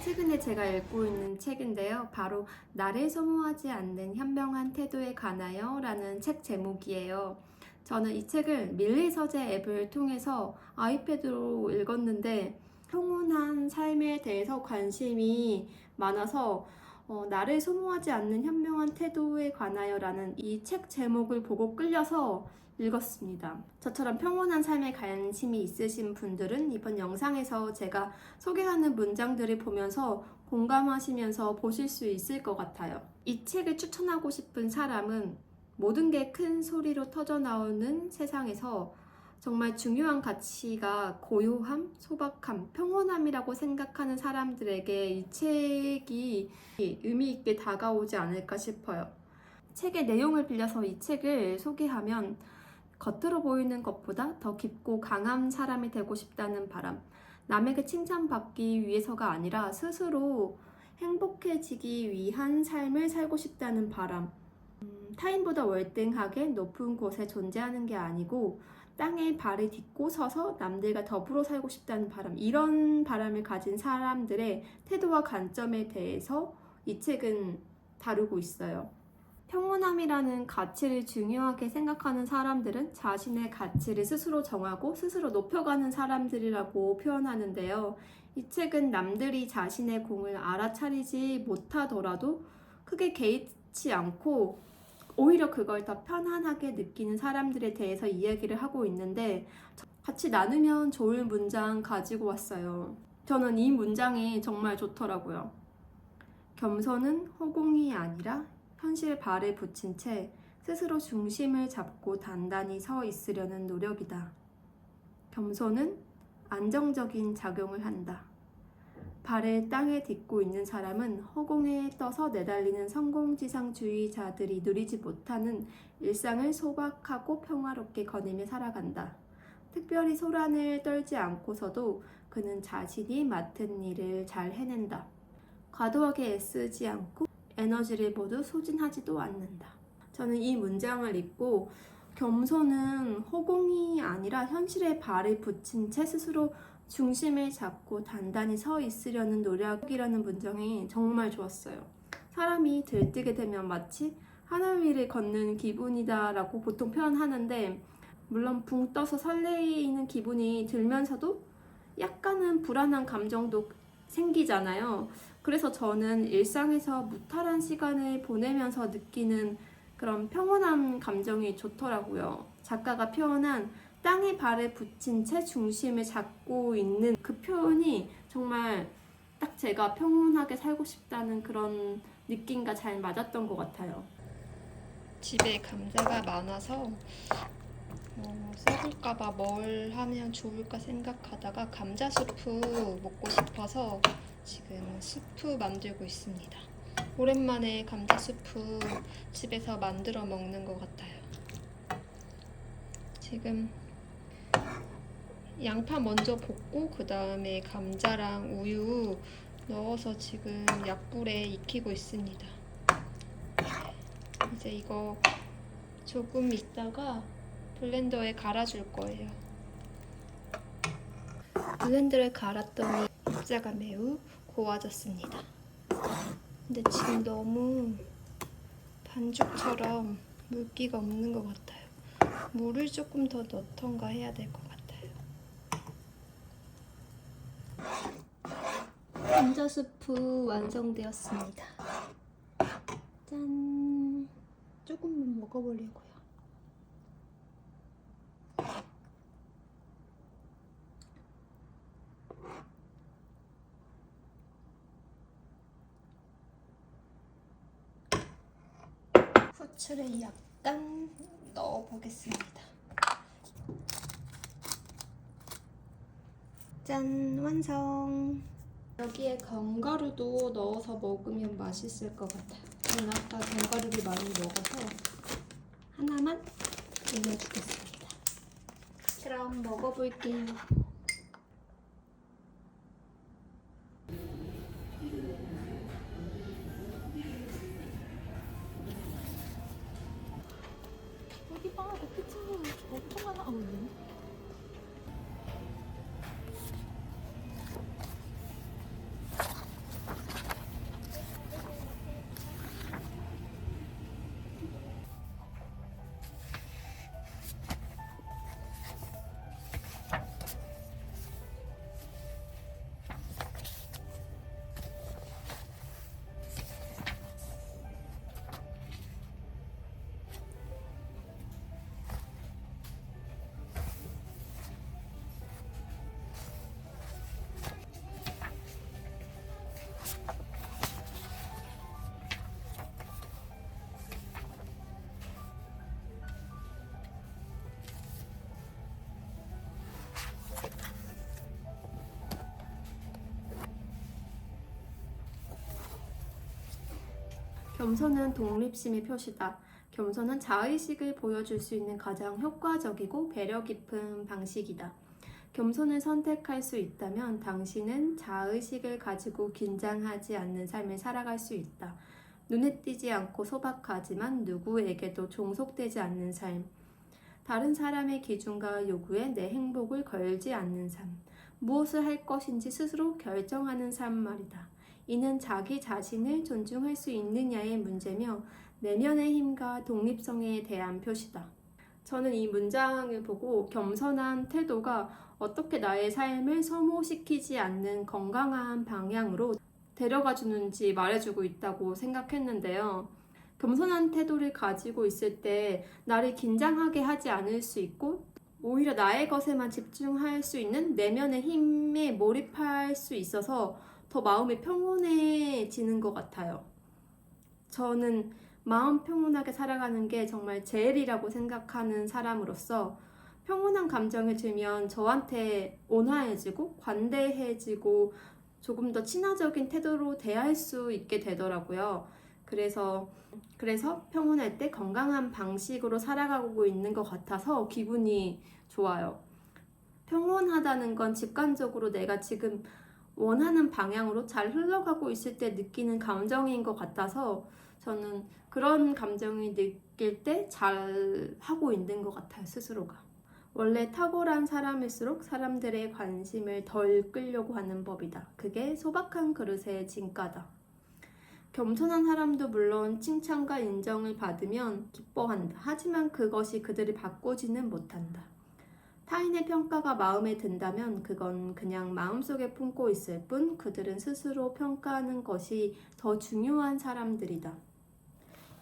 최근에 제가 읽고 있는 책인데요. 바로 나를 소모하지 않는 현명한 태도에 관하여 라는 책 제목이에요. 저는 이 책을 밀리 서재 앱을 통해서 아이패드로 읽었는데 평온한 삶에 대해서 관심이 많아서 나를 소모하지 않는 현명한 태도에 관하여 라는 이 책 제목을 보고 끌려서 읽었습니다. 저처럼 평온한 삶에 관심이 있으신 분들은 이번 영상에서 제가 소개하는 문장들을 보면서 공감하시면서 보실 수 있을 것 같아요. 이 책을 추천하고 싶은 사람은 모든 게 큰 소리로 터져나오는 세상에서 정말 중요한 가치가 고요함, 소박함, 평온함이라고 생각하는 사람들에게 이 책이 의미 있게 다가오지 않을까 싶어요. 책의 내용을 빌려서 이 책을 소개하면 겉으로 보이는 것보다 더 깊고 강한 사람이 되고 싶다는 바람, 남에게 칭찬받기 위해서가 아니라 스스로 행복해지기 위한 삶을 살고 싶다는 바람, 타인보다 월등하게 높은 곳에 존재하는 게 아니고 땅에 발을 딛고 서서 남들과 더불어 살고 싶다는 바람, 이런 바람을 가진 사람들의 태도와 관점에 대해서 이 책은 다루고 있어요. 평온함이라는 가치를 중요하게 생각하는 사람들은 자신의 가치를 스스로 정하고 스스로 높여가는 사람들이라고 표현하는데요. 이 책은 남들이 자신의 공을 알아차리지 못하더라도 크게 개의치 않고 오히려 그걸 더 편안하게 느끼는 사람들에 대해서 이야기를 하고 있는데 같이 나누면 좋을 문장 가지고 왔어요. 저는 이 문장이 정말 좋더라고요. 겸손은 허공이 아니라 현실 발을 붙인 채 스스로 중심을 잡고 단단히 서 있으려는 노력이다. 겸손은 안정적인 작용을 한다. 발을 땅에 딛고 있는 사람은 허공에 떠서 내달리는 성공지상주의자들이 누리지 못하는 일상을 소박하고 평화롭게 거닐며 살아간다. 특별히 소란을 떨지 않고서도 그는 자신이 맡은 일을 잘 해낸다. 과도하게 애쓰지 않고 에너지를 모두 소진하지도 않는다. 저는 이 문장을 읽고 겸손은 허공이 아니라 현실에 발을 붙인 채 스스로 중심을 잡고 단단히 서 있으려는 노력이라는 문장이 정말 좋았어요. 사람이 들뜨게 되면 마치 하늘 위를 걷는 기분이다 라고 보통 표현하는데 물론 붕 떠서 설레이는 기분이 들면서도 약간은 불안한 감정도 생기잖아요. 그래서 저는 일상에서 무탈한 시간을 보내면서 느끼는 그런 평온한 감정이 좋더라고요. 작가가 표현한 땅에 발을 붙인 채 중심을 잡고 있는 그 표현이 정말 딱 제가 평온하게 살고 싶다는 그런 느낌과 잘 맞았던 것 같아요. 집에 감자가 많아서 썩을까봐 뭘 하면 좋을까 생각하다가 감자 수프 먹고 싶어서 지금 수프 만들고 있습니다. 오랜만에 감자 수프 집에서 만들어 먹는 것 같아요. 지금 양파 먼저 볶고 그 다음에 감자랑 우유 넣어서 지금 약불에 익히고 있습니다. 이제 이거 조금 있다가 블렌더에 갈아줄 거예요. 블렌더를 갈았더니 입자가 매우 고와졌습니다. 근데 지금 너무 반죽처럼 물기가 없는 것 같아요. 물을 조금 더 넣던가 해야 될 것 같아요. 감자 수프 완성되었습니다. 짠! 조금만 먹어보려고요. 후추를 약간 넣어보겠습니다. 짠! 완성! 여기에 견과류도 넣어서 먹으면 맛있을 것 같아요. 저는 아까 견과류를 많이 먹어서 하나만 올려주겠습니다. 그럼 먹어볼게요. 여기 봐, 내 친구 엄청 많아. 겸손은 독립심의 표시다. 겸손은 자의식을 보여줄 수 있는 가장 효과적이고 배려 깊은 방식이다. 겸손을 선택할 수 있다면 당신은 자의식을 가지고 긴장하지 않는 삶을 살아갈 수 있다. 눈에 띄지 않고 소박하지만 누구에게도 종속되지 않는 삶. 다른 사람의 기준과 요구에 내 행복을 걸지 않는 삶. 무엇을 할 것인지 스스로 결정하는 삶 말이다. 이는 자기 자신을 존중할 수 있느냐의 문제며 내면의 힘과 독립성에 대한 표시다. 저는 이 문장을 보고 겸손한 태도가 어떻게 나의 삶을 소모시키지 않는 건강한 방향으로 데려가 주는지 말해주고 있다고 생각했는데요. 겸손한 태도를 가지고 있을 때 나를 긴장하게 하지 않을 수 있고 오히려 나의 것에만 집중할 수 있는 내면의 힘에 몰입할 수 있어서 더 마음이 평온해지는 것 같아요. 저는 마음 평온하게 살아가는 게 정말 제일이라고 생각하는 사람으로서 평온한 감정이 들면 저한테 온화해지고 관대해지고 조금 더 친화적인 태도로 대할 수 있게 되더라고요. 그래서 평온할 때 건강한 방식으로 살아가고 있는 것 같아서 기분이 좋아요. 평온하다는 건 직관적으로 내가 지금 원하는 방향으로 잘 흘러가고 있을 때 느끼는 감정인 것 같아서 저는 그런 감정이 느낄 때 잘 하고 있는 것 같아요, 스스로가. 원래 탁월한 사람일수록 사람들의 관심을 덜 끌려고 하는 법이다. 그게 소박한 그릇의 진가다. 겸손한 사람도 물론 칭찬과 인정을 받으면 기뻐한다. 하지만 그것이 그들을 바꾸지는 못한다. 타인의 평가가 마음에 든다면 그건 그냥 마음속에 품고 있을 뿐 그들은 스스로 평가하는 것이 더 중요한 사람들이다.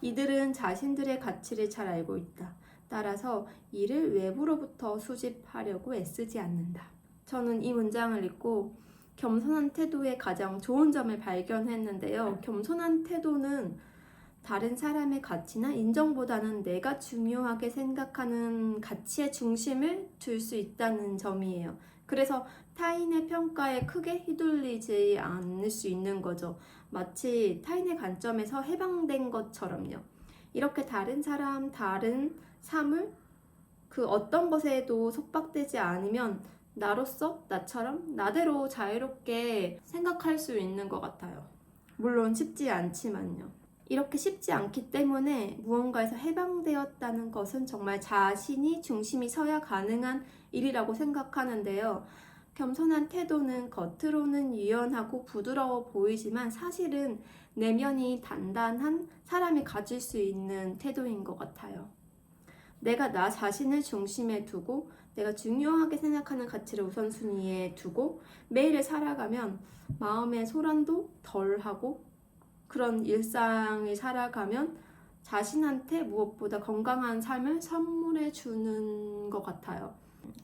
이들은 자신들의 가치를 잘 알고 있다. 따라서 이를 외부로부터 수집하려고 애쓰지 않는다. 저는 이 문장을 읽고 겸손한 태도의 가장 좋은 점을 발견했는데요. 겸손한 태도는 다른 사람의 가치나 인정보다는 내가 중요하게 생각하는 가치의 중심을 둘 수 있다는 점이에요. 그래서 타인의 평가에 크게 휘둘리지 않을 수 있는 거죠. 마치 타인의 관점에서 해방된 것처럼요. 이렇게 다른 사람, 다른 사물, 그 어떤 것에도 속박되지 않으면 나로서 나처럼 나대로 자유롭게 생각할 수 있는 것 같아요. 물론 쉽지 않지만요. 이렇게 쉽지 않기 때문에 무언가에서 해방되었다는 것은 정말 자신이 중심이 서야 가능한 일이라고 생각하는데요. 겸손한 태도는 겉으로는 유연하고 부드러워 보이지만 사실은 내면이 단단한 사람이 가질 수 있는 태도인 것 같아요. 내가 나 자신을 중심에 두고 내가 중요하게 생각하는 가치를 우선순위에 두고 매일을 살아가면 마음의 소란도 덜하고 그런 일상을 살아가면 자신한테 무엇보다 건강한 삶을 선물해 주는 것 같아요.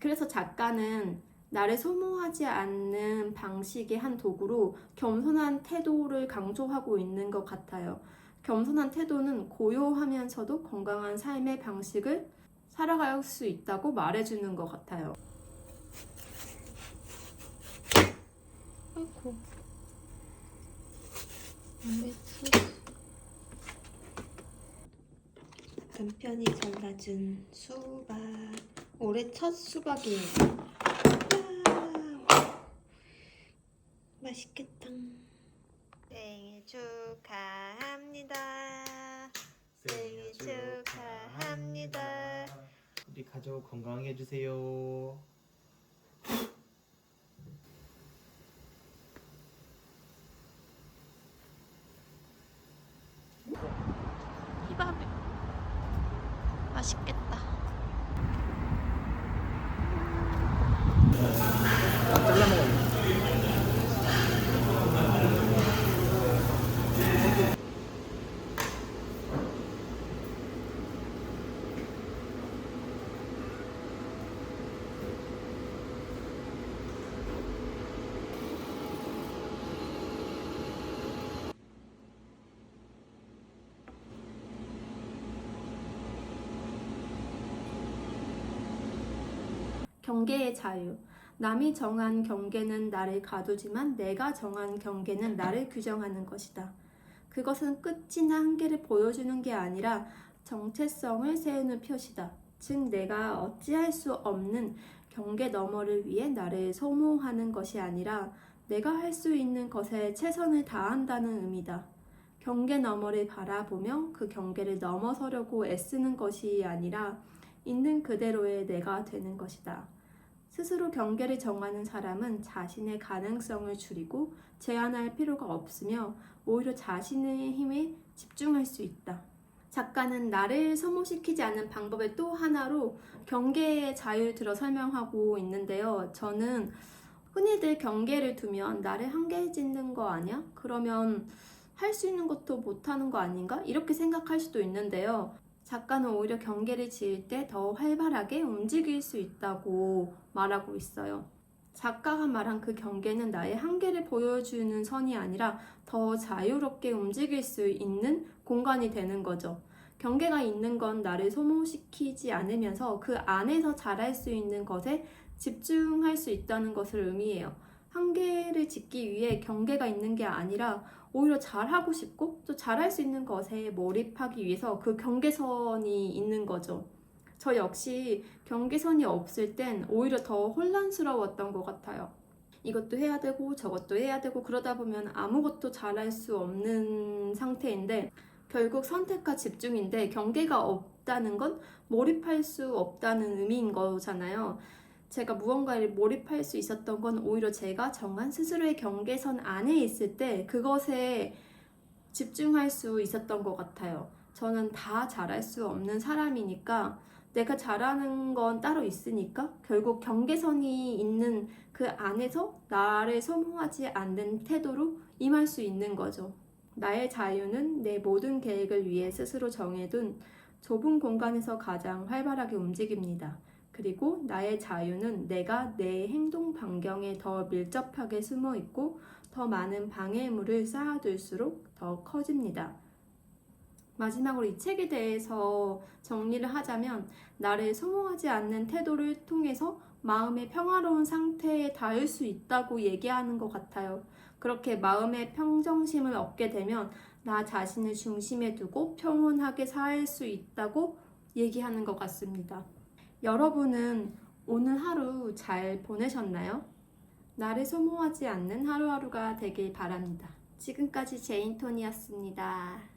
그래서 작가는 나를 소모하지 않는 방식의 한 도구로 겸손한 태도를 강조하고 있는 것 같아요. 겸손한 태도는 고요하면서도 건강한 삶의 방식을 살아갈 수 있다고 말해주는 것 같아요. 아이고. 지 남편이 잘라준 수박. 올해 첫 수박이에요. 맛있겠다. 생일 축하합니다. 생일 축하합니다. 우리 가족 건강하게 해주세요. 희밥이 맛있겠다. 잘라 먹어요. 경계의 자유. 남이 정한 경계는 나를 가두지만 내가 정한 경계는 나를 규정하는 것이다. 그것은 끝이나 한계를 보여주는 게 아니라 정체성을 세우는 표시다. 즉 내가 어찌할 수 없는 경계 너머를 위해 나를 소모하는 것이 아니라 내가 할 수 있는 것에 최선을 다한다는 의미다. 경계 너머를 바라보며 그 경계를 넘어서려고 애쓰는 것이 아니라 있는 그대로의 내가 되는 것이다. 스스로 경계를 정하는 사람은 자신의 가능성을 줄이고 제한할 필요가 없으며 오히려 자신의 힘에 집중할 수 있다. 작가는 나를 소모시키지 않는 방법의 또 하나로 경계의 자유를 들어 설명하고 있는데요. 저는 흔히들 경계를 두면 나를 한계에 짓는 거 아니야? 그러면 할 수 있는 것도 못하는 거 아닌가? 이렇게 생각할 수도 있는데요. 작가는 오히려 경계를 지을 때 더 활발하게 움직일 수 있다고 말하고 있어요. 작가가 말한 그 경계는 나의 한계를 보여주는 선이 아니라 더 자유롭게 움직일 수 있는 공간이 되는 거죠. 경계가 있는 건 나를 소모시키지 않으면서 그 안에서 잘할 수 있는 것에 집중할 수 있다는 것을 의미해요. 한계를 짓기 위해 경계가 있는 게 아니라 오히려 잘하고 싶고 또 잘할 수 있는 것에 몰입하기 위해서 그 경계선이 있는 거죠. 저 역시 경계선이 없을 땐 오히려 더 혼란스러웠던 것 같아요. 이것도 해야 되고 저것도 해야 되고 그러다 보면 아무것도 잘할 수 없는 상태인데 결국 선택과 집중인데 경계가 없다는 건 몰입할 수 없다는 의미인 거잖아요. 제가 무언가를 몰입할 수 있었던 건 오히려 제가 정한 스스로의 경계선 안에 있을 때 그것에 집중할 수 있었던 것 같아요. 저는 다 잘할 수 없는 사람이니까 내가 잘하는 건 따로 있으니까 결국 경계선이 있는 그 안에서 나를 소모하지 않는 태도로 임할 수 있는 거죠. 나의 자유는 내 모든 계획을 위해 스스로 정해둔 좁은 공간에서 가장 활발하게 움직입니다. 그리고 나의 자유는 내가 내 행동 반경에 더 밀접하게 숨어 있고 더 많은 방해물을 쌓아둘수록 더 커집니다. 마지막으로 이 책에 대해서 정리를 하자면 나를 소모하지 않는 태도를 통해서 마음의 평화로운 상태에 닿을 수 있다고 얘기하는 것 같아요. 그렇게 마음의 평정심을 얻게 되면 나 자신을 중심에 두고 평온하게 살 수 있다고 얘기하는 것 같습니다. 여러분은 오늘 하루 잘 보내셨나요? 나를 소모하지 않는 하루하루가 되길 바랍니다. 지금까지 제인톤이었습니다.